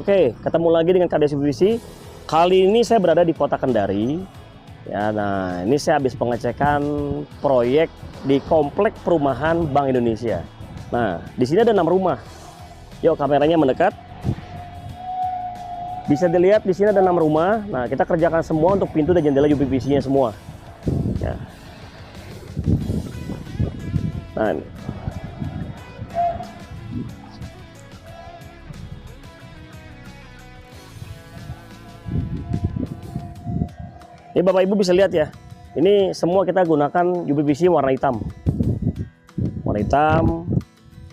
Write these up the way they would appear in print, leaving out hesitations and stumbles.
Oke, ketemu lagi dengan KDS UPVC. Kali ini saya berada di Kota Kendari. Ya, nah ini saya habis pengecekan proyek di komplek perumahan Bank Indonesia. Nah, di sini ada 6 rumah. Yuk kameranya mendekat. Bisa dilihat di sini ada 6 rumah. Nah, kita kerjakan semua untuk pintu dan jendela UPVC-nya semua. Ya. Nah, ini Bapak Ibu bisa lihat ya. Ini semua kita gunakan UPVC warna hitam. Warna hitam.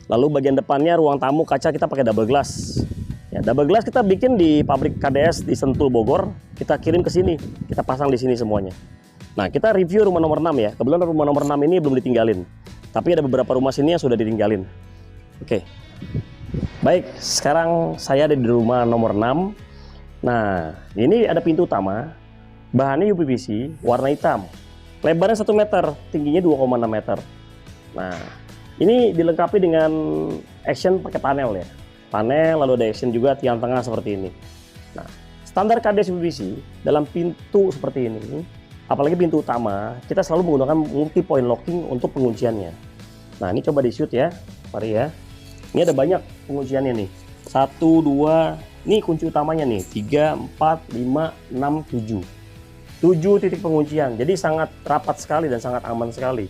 Lalu bagian depannya ruang tamu kaca kita pakai double glass. Ya, double glass kita bikin di pabrik KDS di Sentul Bogor. Kita kirim ke sini. Kita pasang di sini semuanya. Nah, kita review rumah nomor 6 ya. Kebetulan rumah nomor 6 ini belum ditinggalin. Tapi ada beberapa rumah sini yang sudah ditinggalin. Oke. Baik, sekarang saya ada di rumah nomor 6. Nah, ini ada pintu utama. Bahannya UPVC, warna hitam. Lebarnya 1 meter, tingginya 2,6 meter. Nah, ini dilengkapi dengan action pakai panel ya. Panel, lalu ada action juga tiang tengah seperti ini. Nah, standar KDS UPVC dalam pintu seperti ini, apalagi pintu utama, kita selalu menggunakan multi point locking untuk pengunciannya. Nah, ini coba di shoot ya, mari ya. Ini ada banyak pengunciannya nih. 1, 2, ini kunci utamanya nih. 3, 4, 5, 6, 7. 7 titik penguncian, jadi sangat rapat sekali dan sangat aman sekali.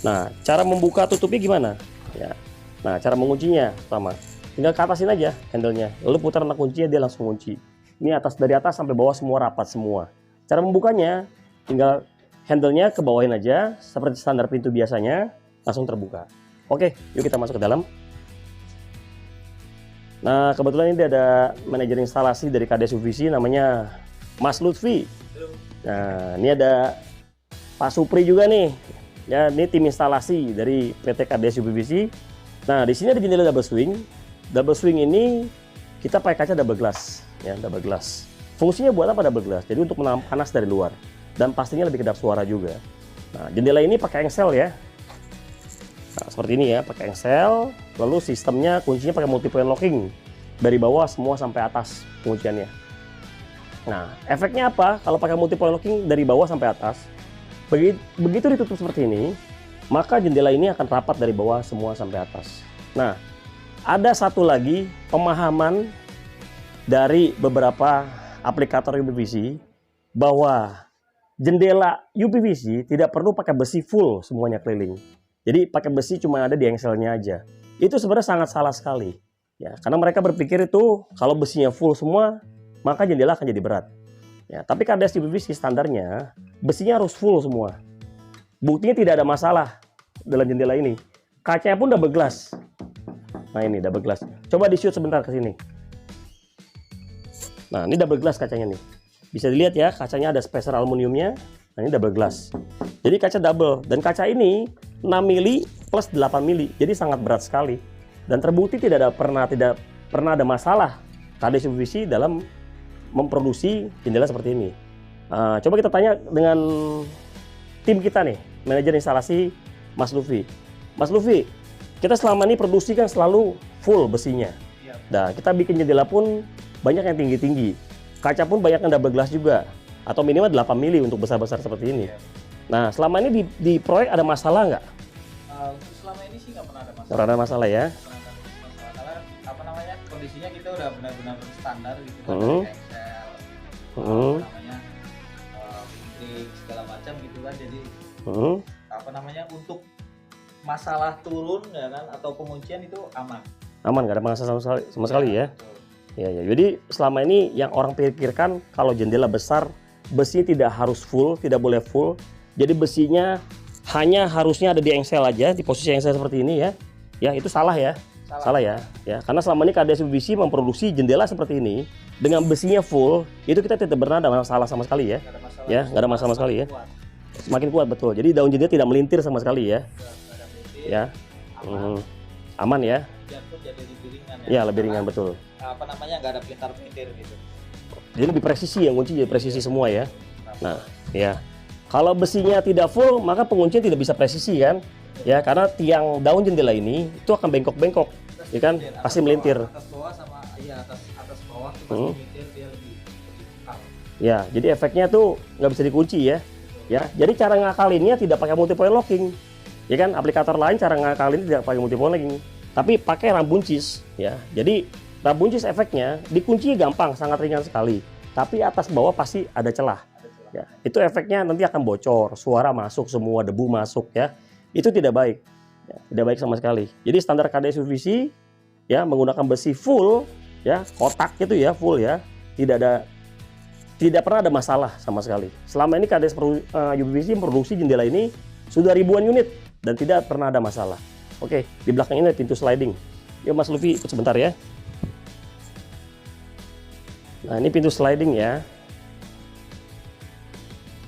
Nah, cara membuka tutupnya gimana? Ya. Nah, cara menguncinya pertama, tinggal ke atasin aja handle-nya, lalu putar anak kuncinya dia langsung kunci. Ini dari atas sampai bawah semua rapat semua. Cara membukanya, tinggal handle-nya ke bawahin aja, seperti standar pintu biasanya, langsung terbuka. Oke, yuk kita masuk ke dalam. Nah, kebetulan ini ada manajer instalasi dari KDS UPVC namanya Mas Lutfi. Nah, ini ada Pak Supri juga nih. Ya, ini tim instalasi dari PT KDS UPVC. Nah, di sini ada jendela double swing. Double swing ini kita pakai kaca double glass, ya, double glass. Fungsinya buat apa double glass? Jadi untuk menahan panas dari luar dan pastinya lebih kedap suara juga. Nah, jendela ini pakai engsel ya. Nah, seperti ini ya, pakai engsel. Lalu sistemnya kuncinya pakai multi point locking. Dari bawah semua sampai atas pengunciannya. Nah, efeknya apa? Kalau pakai multi point locking dari bawah sampai atas, begitu ditutup seperti ini, maka jendela ini akan rapat dari bawah semua sampai atas. Nah, ada satu lagi pemahaman dari beberapa aplikator UPVC bahwa jendela UPVC tidak perlu pakai besi full semuanya keliling. Jadi pakai besi cuma ada di engselnya aja. Itu sebenarnya sangat salah sekali. Ya, karena mereka berpikir itu kalau besinya full semua, maka jendela akan jadi berat. Ya, tapi KDS UPVC standarnya besinya harus full semua. Buktinya tidak ada masalah dalam jendela ini. Kacanya pun double glass. Nah, ini double glass. Coba di shoot sebentar ke sini. Nah, ini double glass kacanya nih. Bisa dilihat ya, kacanya ada spacer aluminiumnya. Nah, ini double glass. Jadi kaca double, dan kaca ini 6 mili plus 8 mili. Jadi sangat berat sekali. Dan terbukti tidak pernah ada masalah KDS UPVC dalam memproduksi jendela seperti ini. Coba kita tanya dengan tim kita nih, manajer instalasi Mas Luffy. Mas Luffy, kita selama ini produksi kan selalu full besinya. Nah, kita bikin jendela pun banyak yang tinggi-tinggi. Kaca pun banyak yang double glass juga. Atau minimal 8 mili untuk besar-besar seperti ini. Nah, selama ini di proyek ada masalah nggak? Selama ini sih nggak pernah ada masalah. Nggak ada masalah ya? Karena apa namanya, kondisinya kita udah benar-benar standar gitu kan, Excel, segala macam gitu kan. Jadi apa namanya, untuk masalah turun ya kan atau penguncian itu aman, nggak ada masalah sama sekali ya. Betul. Ya, jadi selama ini yang orang pikirkan kalau jendela besar besi tidak harus full, tidak boleh full. Jadi besinya hanya harusnya ada di engsel aja, di posisi engsel seperti ini ya. Ya, itu salah ya. Salah ya. Ya, karena selama ini KDS UPVC memproduksi jendela seperti ini dengan besinya full, itu kita tidak pernah ada masalah sama sekali ya. Nggak ada masalah sama sekali ya. Semakin kuat betul. Jadi daun jendela tidak melintir sama sekali ya. Ya. Aman ya. Jatuh jadi lebih ringan ya. Ya, lebih ringan betul. Apa namanya, nggak ada pintar-pintir gitu. Jadi lebih presisi, yang kunci jadi presisi semua ya. Nah, ya. Kalau besinya tidak full, maka penguncian tidak bisa presisi kan? Ya, karena tiang daun jendela ini itu akan bengkok-bengkok, ya kan? Pasti melintir. Atas bawah sama Iya, atas bawah tuh pasti nyetir dia lebih kekal. Ya, jadi efeknya tuh nggak bisa dikunci ya. Ya, jadi cara ngakalinnya tidak pakai multi point locking. Ya kan, aplikator lain cara ngakalin tidak pakai multi point locking, tapi pakai ram buncis ya. Jadi ram buncis efeknya dikunci gampang, sangat ringan sekali. Tapi atas bawah pasti ada celah. Ya, itu efeknya nanti akan bocor, suara masuk semua, debu masuk ya. Itu tidak baik. Ya, tidak baik sama sekali. Jadi standar KDS UVC ya menggunakan besi full ya, kotak itu ya, full ya. Tidak pernah ada masalah sama sekali. Selama ini KDS UVC memproduksi jendela ini sudah ribuan unit dan tidak pernah ada masalah. Oke, di belakang ini ada pintu sliding. Yuk Mas Luffy ikut sebentar ya. Nah, ini pintu sliding ya.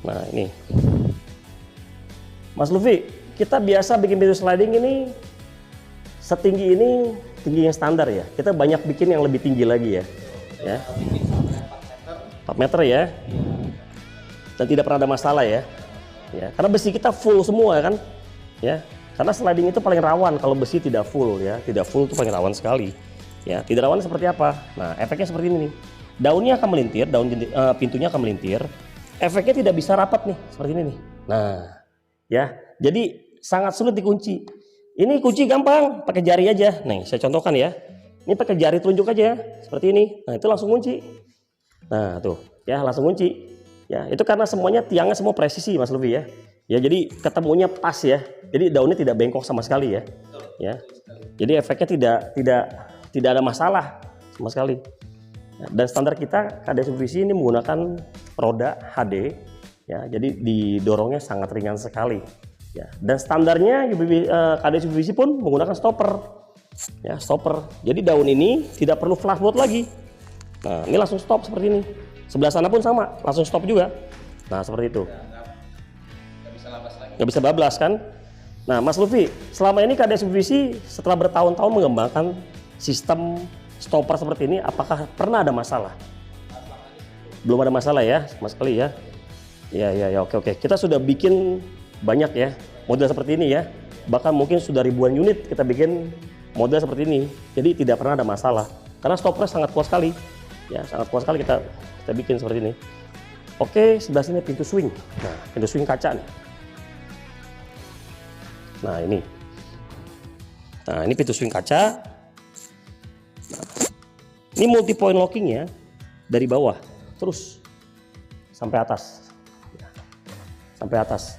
Nah, ini. Mas Luffy, kita biasa bikin pintu sliding ini setinggi ini, tinggi yang standar ya. Kita banyak bikin yang lebih tinggi lagi ya. Ya. 4 meter ya. Dan tidak pernah ada masalah ya. Ya, karena besi kita full semua kan. Ya. Karena sliding itu paling rawan kalau besi tidak full ya. Tidak full itu paling rawan sekali. Ya, tidak rawan seperti apa? Nah, efeknya seperti ini nih. Daunnya akan melintir, pintunya akan melintir. Efeknya tidak bisa rapat nih, seperti ini nih. Nah, ya. Jadi sangat sulit dikunci. Ini kunci gampang, pakai jari aja. Nih, saya contohkan ya. Ini pakai jari telunjuk aja, seperti ini. Nah, itu langsung kunci. Nah, tuh, ya langsung kunci. Ya, itu karena semuanya tiangnya semua presisi, Mas Luffy ya. Ya, jadi ketemunya pas ya. Jadi daunnya tidak bengkok sama sekali ya. Ya. Jadi efeknya tidak ada masalah sama sekali. Ya, dan standar kita KDS UVC ini menggunakan roda HD. Ya, jadi didorongnya sangat ringan sekali. Ya, dan standarnya KDS UVC pun menggunakan stopper. Ya, stopper. Jadi daun ini tidak perlu flush mode lagi. Nah, ini langsung stop seperti ini. Sebelah sana pun sama, langsung stop juga. Nah, seperti itu. Nggak bisa labas lagi. Nggak bisa bablas kan? Nah, Mas Luffy, selama ini KDS UVC setelah bertahun-tahun mengembangkan sistem stopper seperti ini, apakah pernah ada masalah? Belum ada masalah ya, sama sekali ya. Ya, oke. Kita sudah bikin banyak ya model seperti ini ya. Bahkan mungkin sudah ribuan unit kita bikin model seperti ini. Jadi tidak pernah ada masalah. Karena stoppernya sangat kuat sekali. Ya, sangat kuat sekali kita bikin seperti ini. Oke, sebelah sini pintu swing. Nah, pintu swing kaca nih. Nah, ini. Nah, ini pintu swing kaca. Nah, ini multi point locking ya. Dari bawah terus sampai atas. Ya, sampai atas.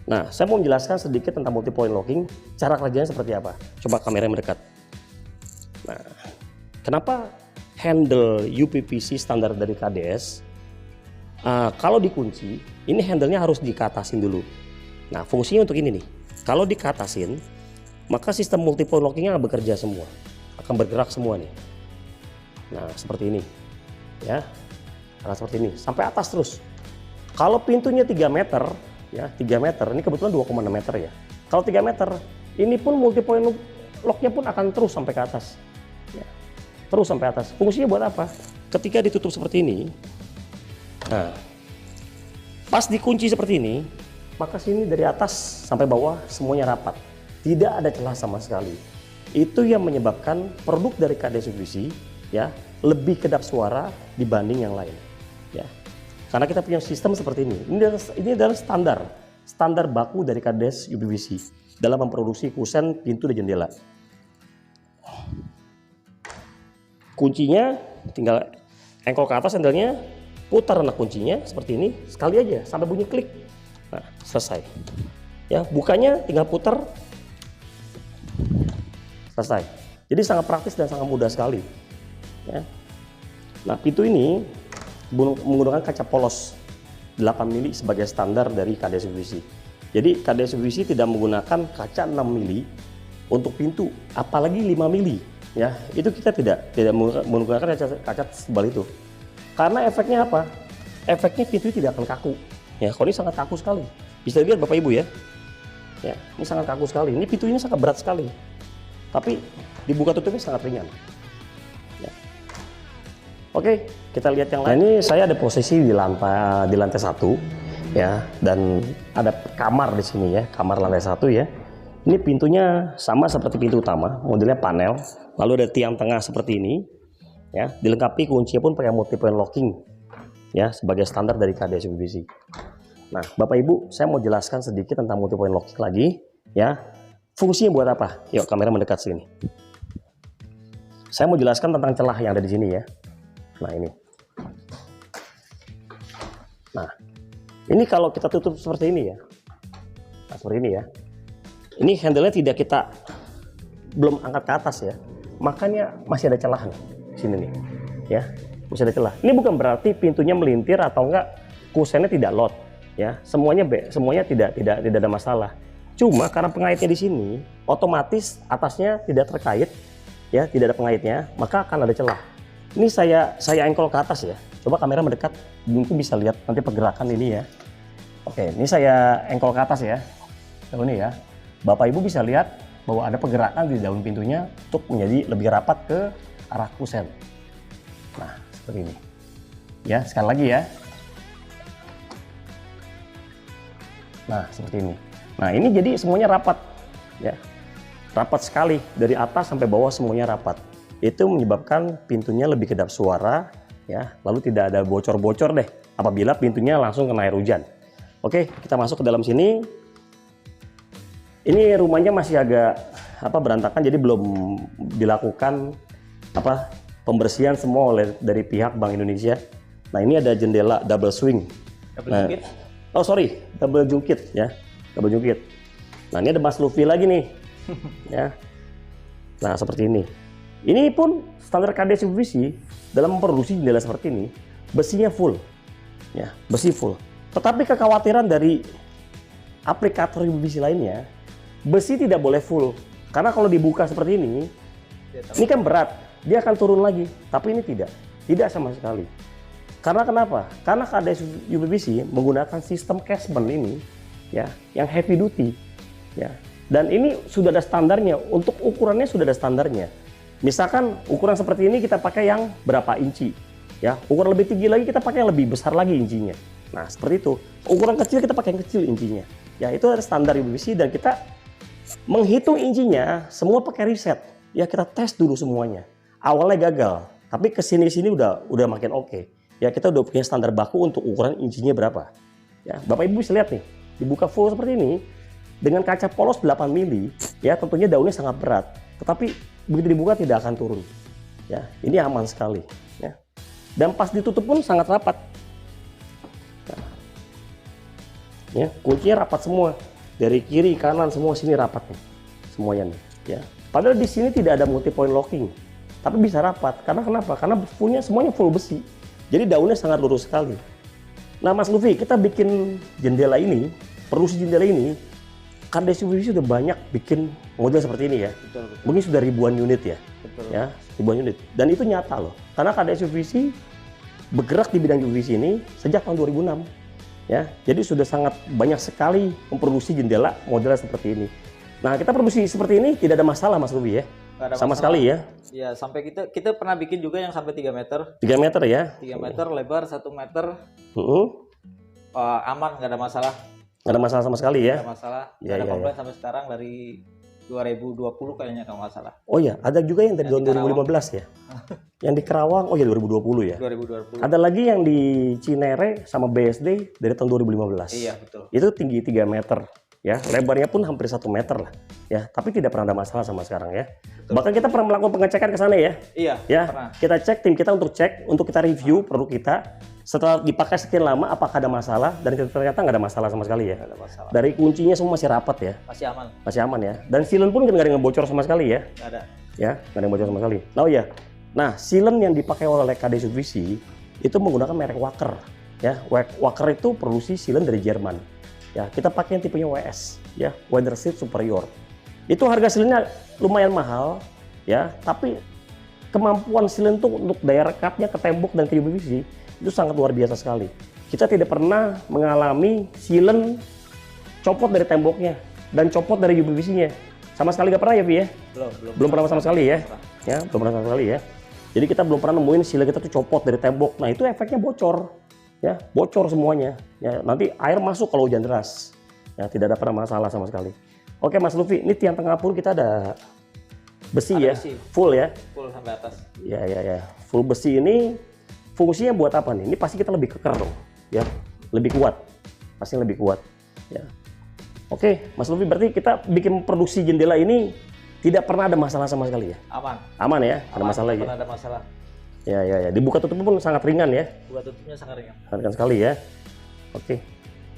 Nah, saya mau menjelaskan sedikit tentang multi point locking. Cara kerjanya seperti apa? Coba kamera mendekat. Nah, kenapa handle UPVC standar dari KDS kalau dikunci, ini handle-nya harus dikatasin dulu. Nah, fungsinya untuk ini nih. Kalau dikatasin, maka sistem multi point locking-nya akan bekerja semua, akan bergerak semua nih. Nah, seperti ini, ya. Nah, seperti ini sampai atas terus. Kalau pintunya 3 meter, ya 3 meter. Ini kebetulan 2,6 meter ya. Kalau 3 meter, ini pun multi point lock-nya pun akan terus sampai ke atas. Ya. Terus sampai atas. Fungsinya buat apa? Ketika ditutup seperti ini, nah, pas dikunci seperti ini, maka sini dari atas sampai bawah semuanya rapat. Tidak ada celah sama sekali. Itu yang menyebabkan produk dari KDS UVC ya lebih kedap suara dibanding yang lain. Ya. Karena kita punya sistem seperti ini. Ini adalah standar baku dari KDS UVC dalam memproduksi kusen, pintu, dan jendela. Kuncinya tinggal engkol ke atas handle-nya, putar anak kuncinya seperti ini sekali aja sampai bunyi klik. Nah, selesai. Ya, bukanya tinggal putar, selesai. Jadi sangat praktis dan sangat mudah sekali. Ya. Nah, pintu ini menggunakan kaca polos 8 mili sebagai standar dari KDS UVC. Jadi KDS UVC tidak menggunakan kaca 6 mili untuk pintu, apalagi 5 mili. Ya, itu kita tidak menggunakan kaca sebal itu. Karena efeknya apa? Efeknya pintu tidak akan kaku. Ya, kalau ini sangat kaku sekali. Bisa dilihat Bapak Ibu ya. Ya, ini sangat kaku sekali. Ini pintu ini sangat berat sekali. Tapi dibuka tutupnya sangat ringan. Ya. Oke, kita lihat yang lain. Nah, ini saya ada posisi di lantai 1 ya, dan ada kamar di sini ya, kamar lantai 1 ya. Ini pintunya sama seperti pintu utama, modelnya panel. Lalu ada tiang tengah seperti ini ya. Dilengkapi kuncinya pun pakai multi point locking, ya, sebagai standar dari KDS UPVC. Nah, Bapak Ibu, saya mau jelaskan sedikit tentang multi point locking lagi, ya. Fungsinya buat apa? Yuk, kamera mendekat sini. Saya mau jelaskan tentang celah yang ada di sini ya. Nah, ini. Nah, ini kalau kita tutup seperti ini ya. Nah, seperti ini ya. Ini handle-nya tidak kita belum angkat ke atas ya. Makanya masih ada celah nih di sini nih. Ya, masih ada celah. Ini bukan berarti pintunya melintir atau enggak kusennya tidak load ya. Semuanya tidak ada masalah. Cuma karena pengaitnya di sini, otomatis atasnya tidak terkait ya, tidak ada pengaitnya, maka akan ada celah. Ini saya engkol ke atas ya. Coba kamera mendekat, mungkin bisa lihat nanti pergerakan ini ya. Oke, ini saya engkol ke atas ya. Ini ya. Bapak Ibu bisa lihat bahwa ada pergerakan di daun pintunya untuk menjadi lebih rapat ke arah kusen. Nah, seperti ini. Ya, sekali lagi ya. Nah, seperti ini. Nah, ini jadi semuanya rapat ya. Rapat sekali dari atas sampai bawah semuanya rapat. Itu menyebabkan pintunya lebih kedap suara ya, lalu tidak ada bocor-bocor deh apabila pintunya langsung kena air hujan. Oke, kita masuk ke dalam sini. Ini rumahnya masih agak berantakan, jadi belum dilakukan pembersihan semua dari pihak Bank Indonesia. Nah, ini ada jendela double swing. Jungkit? Oh sorry, double jungkit ya, double jungkit. Nah, ini ada Mas Luffy lagi nih, ya. Nah, seperti ini. Ini pun standar KDS UPVC dalam memproduksi jendela seperti ini, besinya full, ya, besi full. Tetapi kekhawatiran dari aplikator UPVC lainnya, besi tidak boleh full, karena kalau dibuka seperti ini kan berat, dia akan turun lagi. Tapi ini tidak sama sekali. Karena kenapa? Karena KDS UPVC menggunakan sistem casement ini, ya, yang heavy duty, ya. Dan ini sudah ada standarnya, untuk ukurannya sudah ada standarnya. Misalkan ukuran seperti ini kita pakai yang berapa inci, ya. Ukuran lebih tinggi lagi kita pakai yang lebih besar lagi incinya. Nah, seperti itu. Ukuran kecil kita pakai yang kecil incinya. Ya, itu ada standar UPVC dan kita menghitung incinya semua pakai riset. Ya, kita tes dulu semuanya. Awalnya gagal, tapi kesini-sini udah makin oke. Ya, kita udah punya standar baku untuk ukuran incinya berapa. Ya, Bapak Ibu bisa lihat nih, dibuka full seperti ini dengan kaca polos 8 mili, ya tentunya daunnya sangat berat. Tetapi begitu dibuka tidak akan turun. Ya, ini aman sekali. Ya. Dan pas ditutup pun sangat rapat. Ya, kuncinya rapat semua. Dari kiri, kanan, semua sini rapat nih. Semuanya nih. Ya. Padahal di sini tidak ada multi point locking. Tapi bisa rapat. Karena kenapa? Karena semuanya full besi. Jadi daunnya sangat lurus sekali. Nah, Mas Luffy, kita bikin jendela ini, produksi jendela ini, KDS UPVC sudah banyak bikin model seperti ini ya. Betul. Mungkin sudah ribuan unit ya. Betul. Ya, ribuan unit. Dan itu nyata loh. Karena KDS UPVC bergerak di bidang UPVC ini sejak tahun 2006. Ya, jadi sudah sangat banyak sekali memproduksi jendela model seperti ini. Nah, kita produksi seperti ini tidak ada masalah Mas Luffy ya. Sama sekali ya. Ya, sampai kita pernah bikin juga yang sampai 3 meter. 3 meter ya. 3 meter lebar 1 meter. Aman, nggak ada masalah. Nggak ada masalah sama sekali ya. Nggak ada masalah. Nggak ada komplain sampai sekarang dari 2020 kayaknya kalau nggak salah. Oh ya, ada juga yang dari tahun 2015 ya. Yang di Kerawang, oh ya 2020 ya. 2020. Ada lagi yang di Cinere sama BSD dari tahun 2015. Iya, betul. Itu tinggi 3 meter. Ya, lebarnya pun hampir 1 meter lah. Ya, tapi tidak pernah ada masalah sama sekarang ya. Betul. Bahkan kita pernah melakukan pengecekan ke sana ya. Iya, ya, pernah. Kita cek, tim kita untuk cek, untuk kita review produk kita. Setelah dipakai sekian lama, apakah ada masalah? Dan ternyata nggak ada masalah sama sekali ya. Nggak ada masalah. Dari kuncinya semua masih rapat ya. Masih aman. Masih aman ya. Dan silen pun nggak ada yang bocor sama sekali ya. Nggak ada. Ya, nggak ada yang bocor sama sekali. Oh ya, nah silen yang dipakai oleh KDS UPVC itu menggunakan merek Wacker. Ya, Wacker itu produksi silen dari Jerman. Ya, kita pakai yang tipenya WS, ya, Weather Sheet Superior. Itu harga silennya lumayan mahal, ya, tapi kemampuan silen itu untuk daya rekatnya ke tembok dan ke UPVC itu sangat luar biasa sekali. Kita tidak pernah mengalami silen copot dari temboknya dan copot dari UPVC-nya. Sama sekali nggak pernah ya, Vi ya? Belum pernah sama sekali ya. Ya, belum pernah sama sekali ya. Jadi kita belum pernah nemuin silen kita tuh copot dari tembok. Nah, itu efeknya bocor. Ya, bocor semuanya. Ya, nanti air masuk kalau hujan deras. Ya, tidak ada pernah masalah sama sekali. Oke, Mas Luffy, ini tiang tengah pun kita ada besi Ada ya, besi. full ya. Full sampai atas. Ya. Full besi ini fungsinya buat apa nih? Ini pasti kita lebih keker dong, ya. Lebih kuat. Pasti lebih kuat, ya. Oke, Mas Lufi, berarti kita bikin produksi jendela ini tidak pernah ada masalah sama sekali ya? Aman. Aman ya? Ada Aman, masalah nggak ya? pernah ada masalah. Ya. Dibuka tutup pun sangat ringan ya? Buat tutupnya sangat ringan. Ringan sekali ya.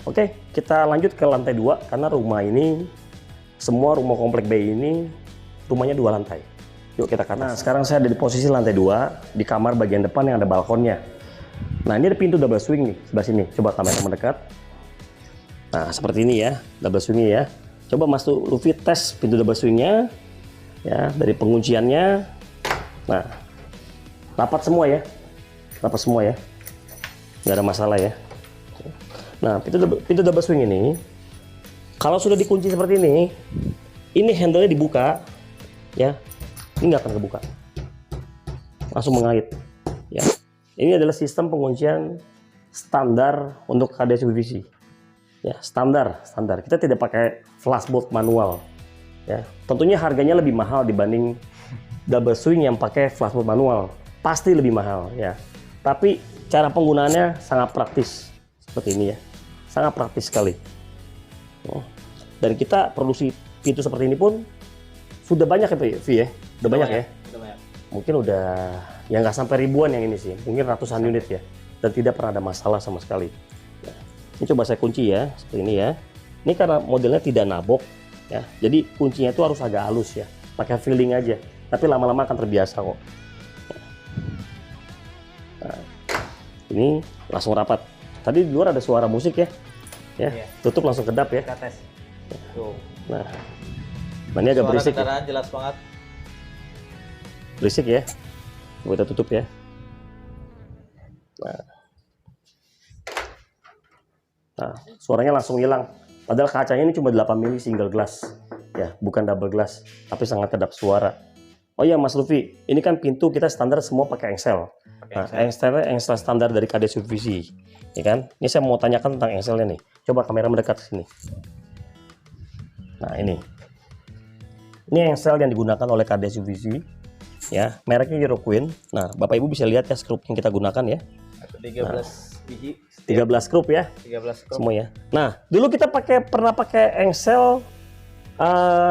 Oke, kita lanjut ke lantai 2 karena rumah ini, semua rumah komplek B ini rumahnya 2 lantai. Yuk kita ke atas. Nah, sekarang saya ada di posisi lantai 2 di kamar bagian depan yang ada balkonnya. Nah, ini ada pintu double swing nih sebelah sini. Coba kamera mendekat. Nah, seperti ini ya, double swing ya. Coba Mas Lufi tes pintu double swingnya, ya, dari pengunciannya. Nah, rapat semua ya, nggak ada masalah ya. Nah, pintu double swing ini, kalau sudah dikunci seperti ini handle-nya dibuka, ya, ini nggak akan kebuka, langsung mengait. Ya, ini adalah sistem penguncian standar untuk KDS UPVC. Ya, standar. Kita tidak pakai flashbolt manual. Ya, tentunya harganya lebih mahal dibanding double swing yang pakai flashbolt manual. Pasti lebih mahal ya. Tapi cara penggunaannya sangat praktis seperti ini ya. Sangat praktis sekali. Dan kita produksi pintu seperti ini pun sudah banyak ya, Vi ya. Udah banyak ya. Udah banyak. Mungkin udah ya nggak sampai ribuan yang ini sih. Mungkin ratusan unit ya. Dan tidak pernah ada masalah sama sekali. Ini coba saya kunci ya, seperti ini ya. Ini karena modelnya tidak nabok ya. Jadi kuncinya itu harus agak halus ya. Pakai feeling aja. Tapi lama-lama akan terbiasa kok. Nah, ini langsung rapat. Tadi di luar ada suara musik ya. Iya. Tutup langsung kedap ya. Kita tes. Tuh. Nah, ini agak Suara berisik. kendaraan jelas banget. Berisik ya. Kita tutup ya. Nah, suaranya langsung hilang. Padahal kacanya ini cuma 8 mili single glass. Ya, bukan double glass. Tapi sangat kedap suara. Oh iya Mas Lufi, ini kan pintu kita standar semua pakai engsel. Nah, engsel standar dari KDS UPVC. Ya kan? Ini saya mau tanyakan tentang engselnya nih. Coba kamera mendekat ke sini. Nah, ini. Ini engsel yang digunakan oleh KDS UPVC. Ya, mereknya Euroqueen. Nah, Bapak Ibu bisa lihat ya skrup yang kita gunakan ya. 13 biji. 13 skrup ya. 13 skrup. Semua ya. Nah, dulu kita pernah pakai engsel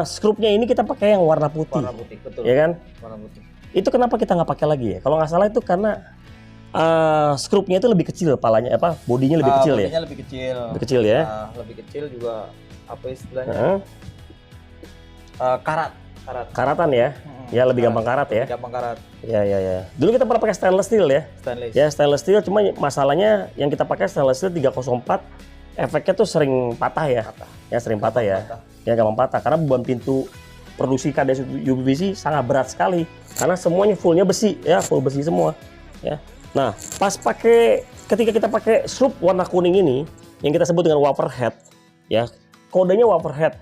skrupnya ini kita pakai yang warna putih. Warna putih, betul. Ya kan? Warna putih. Itu kenapa kita nggak pakai lagi ya? Kalau nggak salah itu karena skrupnya itu lebih kecil, palanya bodinya lebih kecil ya. Bodinya lebih kecil. Lebih kecil ya. Lebih kecil juga apa istilahnya? Karatan ya. Ya lebih gampang karat ya. Gampang karat. Ya. Dulu kita pernah pakai stainless steel ya. Stainless. Ya, stainless steel, cuma masalahnya yang kita pakai stainless steel 304 efeknya tuh sering patah ya. Ya sering patah ya. Ya gampang patah karena beban pintu produksi KDS UPVC sangat berat sekali karena semuanya fullnya besi ya, full besi semua ya. Nah, ketika kita pakai skrup warna kuning ini yang kita sebut dengan wafer head ya, kodenya wafer head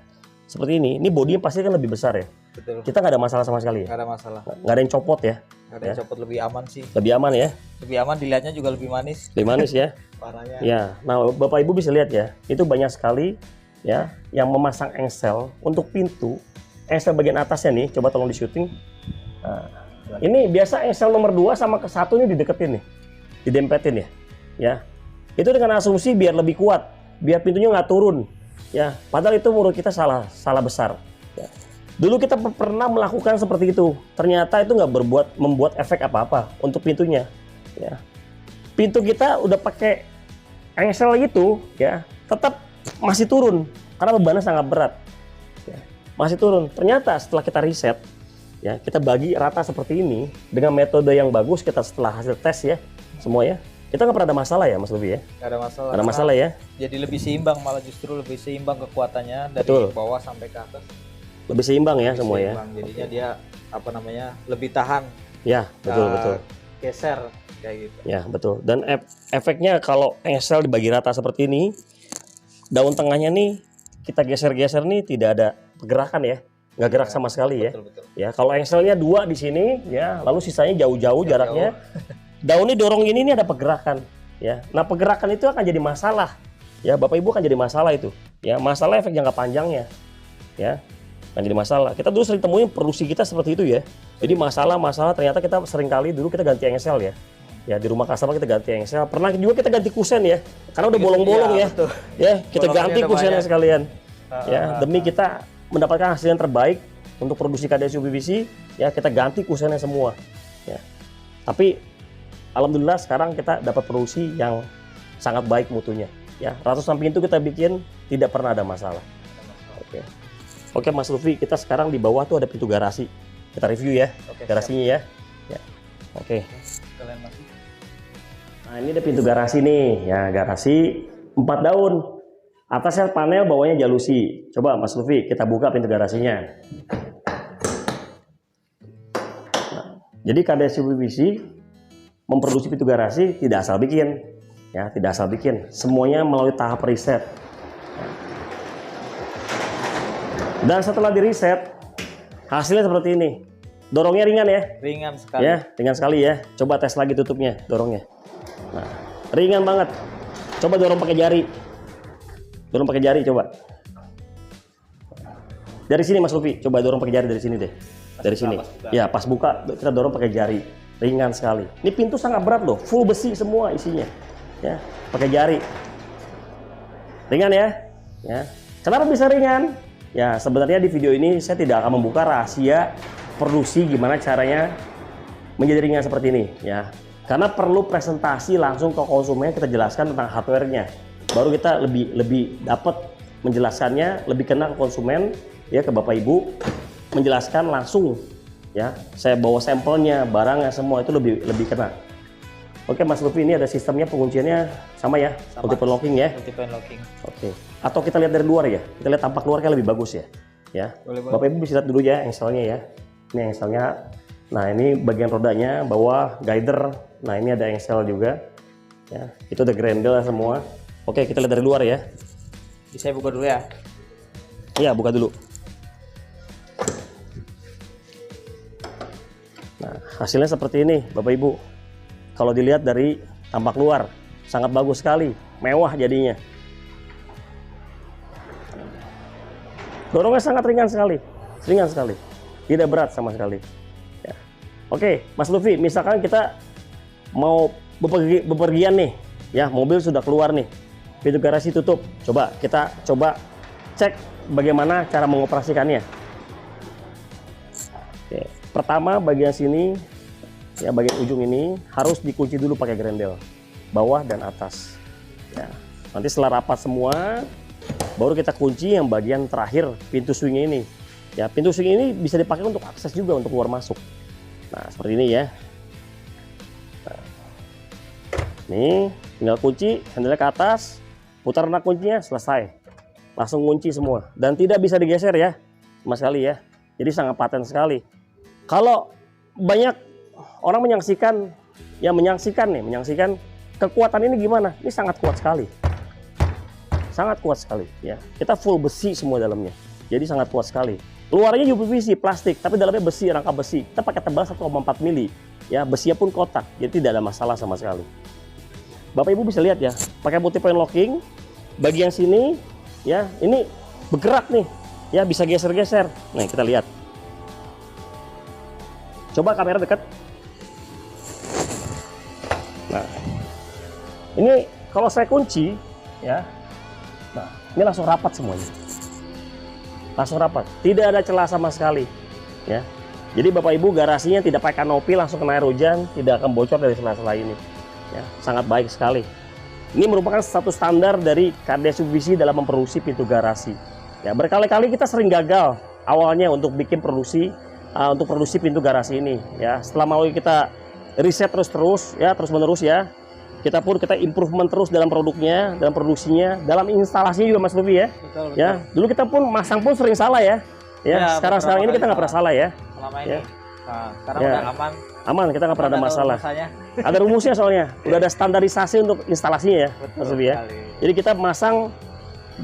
seperti ini bodinya pasti kan lebih besar ya. Betul. Kita nggak ada masalah sama sekali ya. Nggak ada masalah. Nggak ada yang copot ya. Nggak ada yang copot, lebih aman sih. Lebih aman ya. Lebih aman, dilihatnya juga lebih manis. Lebih manis ya. Warnanya. Ya, nah Bapak Ibu bisa lihat ya, itu banyak sekali ya yang memasang engsel untuk pintu. Engsel bagian atasnya nih, coba tolong di syuting. Nah, ini biasa engsel nomor 2 sama ke 1 ini dideketin nih, didempetin ya. Ya, itu dengan asumsi biar lebih kuat, biar pintunya nggak turun. Ya, padahal itu menurut kita salah besar. Ya. Dulu kita pernah melakukan seperti itu, ternyata itu nggak membuat efek apa-apa untuk pintunya. Ya. Pintu kita udah pakai engsel gitu, ya, tetap masih turun karena bebannya sangat berat. Ya, masih turun. Ternyata setelah kita riset, ya, kita bagi rata seperti ini dengan metode yang bagus, kita setelah hasil tes ya, semua ya, kita nggak pernah ada masalah ya Mas Lufi ya. Nggak ada masalah. Nggak ada masalah ya. Jadi lebih seimbang, malah justru lebih seimbang kekuatannya dari Betul. bawah sampai ke atas. Lebih seimbang ya Lebih semua seimbang. ya. Jadinya dia lebih tahan. Ya betul. Geser kayak gitu. Ya betul. Dan efeknya kalau engsel dibagi rata seperti ini, daun tengahnya nih kita geser-geser nih tidak ada pergerakan ya, nggak gerak sama sekali ya. Betul. Ya kalau engselnya 2 di sini, ya lalu sisanya jauh-jauh jaraknya. Daun ini dorong ini ada pergerakan. Ya, nah pergerakan itu akan jadi masalah. Ya Bapak Ibu akan jadi masalah itu. Ya masalah efek jangka panjangnya. Ya. Nggak jadi masalah. Kita dulu sering temuin produksi kita seperti itu ya. Jadi masalah ternyata kita sering kali dulu kita ganti engsel ya. Ya di rumah customer kita ganti engsel. Pernah juga kita ganti kusen ya. Karena udah bolong-bolong ya. betul. Ya, kita Bolongannya ganti udah kusennya banyak. sekalian. Ya, demi kita mendapatkan hasil yang terbaik untuk produksi KDSU PVC, ya kita ganti kusennya semua. Ya. Tapi alhamdulillah sekarang kita dapat produksi yang sangat baik mutunya. Ya, ratusan pintu kita bikin tidak pernah ada masalah. Oke. Oke Mas Lutfi, kita sekarang di bawah tuh ada pintu garasi. Kita review ya, Oke, garasinya ya. Ya. Oke. Kalian masuk. Nah ini ada pintu garasi nih, ya garasi 4 daun. Atasnya panel, bawahnya jalusi. Coba Mas Lutfi, kita buka pintu garasinya. Nah, jadi KDSU PVC memproduksi pintu garasi tidak asal bikin, ya tidak asal bikin. Semuanya melalui tahap riset. Dan setelah di riset, hasilnya seperti ini. Dorongnya ringan ya. Ringan sekali. Ya, ringan sekali ya. Coba tes lagi tutupnya, dorongnya. Nah, ringan banget. Coba dorong pakai jari. Dorong pakai jari coba. Dari sini Mas Lutfi, coba dorong pakai jari dari sini deh. Dari sini. Ya, pas buka kita dorong pakai jari. Ringan sekali. Ini pintu sangat berat loh, full besi semua isinya. Ya, pakai jari. Ringan ya? Ya. Kenapa bisa ringan? Ya, sebenarnya di video ini saya tidak akan membuka rahasia produksi gimana caranya menjadi ringan seperti ini ya. Karena perlu presentasi langsung ke konsumen, kita jelaskan tentang hardware-nya. Baru kita lebih dapat menjelaskannya, lebih kena ke konsumen ya, ke Bapak Ibu, menjelaskan langsung ya. Saya bawa sampelnya, barangnya semua itu lebih kena. Oke Mas Lutfi, ini ada sistemnya pengunciannya sama ya, multiple locking ya. Multiple locking. Oke. Atau kita lihat dari luar ya, kita lihat tampak luar kan lebih bagus ya. Ya. Boleh. Bapak Ibu bisa lihat dulu ya engselnya ya. Ini engselnya. Nah ini bagian rodanya, bawah guider. Nah ini ada engsel juga. Ya. Itu ada grendel semua. Oke, kita lihat dari luar ya. Bisa buka dulu ya. Iya, buka dulu. Nah, hasilnya seperti ini, Bapak Ibu. Kalau dilihat dari tampak luar, sangat bagus sekali, mewah jadinya. Dorongnya sangat ringan sekali, tidak berat sama sekali. Ya. Oke, Mas Lutfi, misalkan kita mau bepergian nih, ya mobil sudah keluar nih, pintu garasi tutup. Kita coba cek bagaimana cara mengoperasikannya. Oke. Pertama bagian sini, ya bagian ujung ini harus dikunci dulu pakai grendel, bawah dan atas. Ya. Nanti setelah rapat semua, baru kita kunci yang bagian terakhir pintu swing ini. Ya, pintu swing ini bisa dipakai untuk akses juga untuk keluar masuk. Nah, seperti ini ya. Nah, nih tinggal kunci, handle ke atas, putar nak kuncinya, selesai. Langsung kunci semua dan tidak bisa digeser ya, sama sekali ya. Jadi sangat paten sekali. Kalau banyak orang menyaksikan kekuatan ini gimana? Ini sangat kuat sekali. Sangat kuat sekali ya. Kita full besi semua dalamnya. Jadi sangat kuat sekali. Luarnya juga PVC plastik, tapi dalamnya besi, rangka besi. Kita pakai tebal 1,4 mili. Ya, besinya pun kotak. Jadi tidak ada masalah sama sekali. Bapak Ibu bisa lihat ya, pakai multi-point locking. Bagian sini ya, ini bergerak nih. Ya, bisa geser-geser. Nah, kita lihat. Coba kamera dekat. Nah, ini kalau saya kunci ya. Nah, ini langsung rapat semuanya. Langsung rapat. Tidak ada celah sama sekali. Ya. Jadi Bapak Ibu garasinya tidak pakai kanopi langsung kena air hujan, tidak akan bocor dari celah-celah ini. Ya, sangat baik sekali. Ini merupakan satu standar dari KDSU PVC dalam memproduksi pintu garasi. Ya, berkali-kali kita sering gagal awalnya untuk bikin produksi pintu garasi ini. Ya, setelah melalui kita riset terus menerus ya. Kita improvement terus dalam produknya, dalam produksinya, dalam instalasinya juga Mas Lutfi ya. Betul. Ya, dulu kita pun masang pun sering salah ya. Ya, sekarang ini kita nggak pernah salah ya. Selama ini. Ya. Nah, sekarang Ya. udah aman. Aman, kita nggak pernah ada masalah. Rumusannya. Ada rumusnya soalnya, udah ada standarisasi untuk instalasinya ya, Mas Lutfi ya. sekali. Jadi kita masang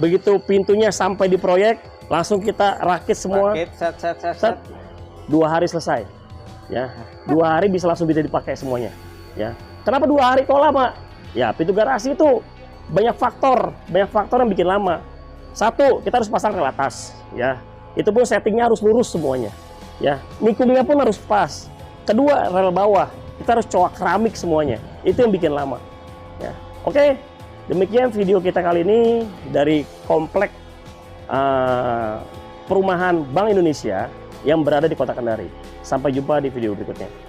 begitu pintunya sampai di proyek, langsung kita rakit semua. Rakit, set. Set, 2 hari selesai. Ya, 2 hari bisa dipakai semuanya. Ya, kenapa 2 hari kok lama? Ya, pintu garasi itu banyak faktor yang bikin lama. Satu, kita harus pasang rel atas. Ya, Itu pun settingnya harus lurus semuanya. Ya, nikungnya pun harus pas. Kedua, rel bawah kita harus coak keramik semuanya. Itu yang bikin lama. Ya, oke. Demikian video kita kali ini dari komplek perumahan Bank Indonesia yang berada di Kota Kendari. Sampai jumpa di video berikutnya.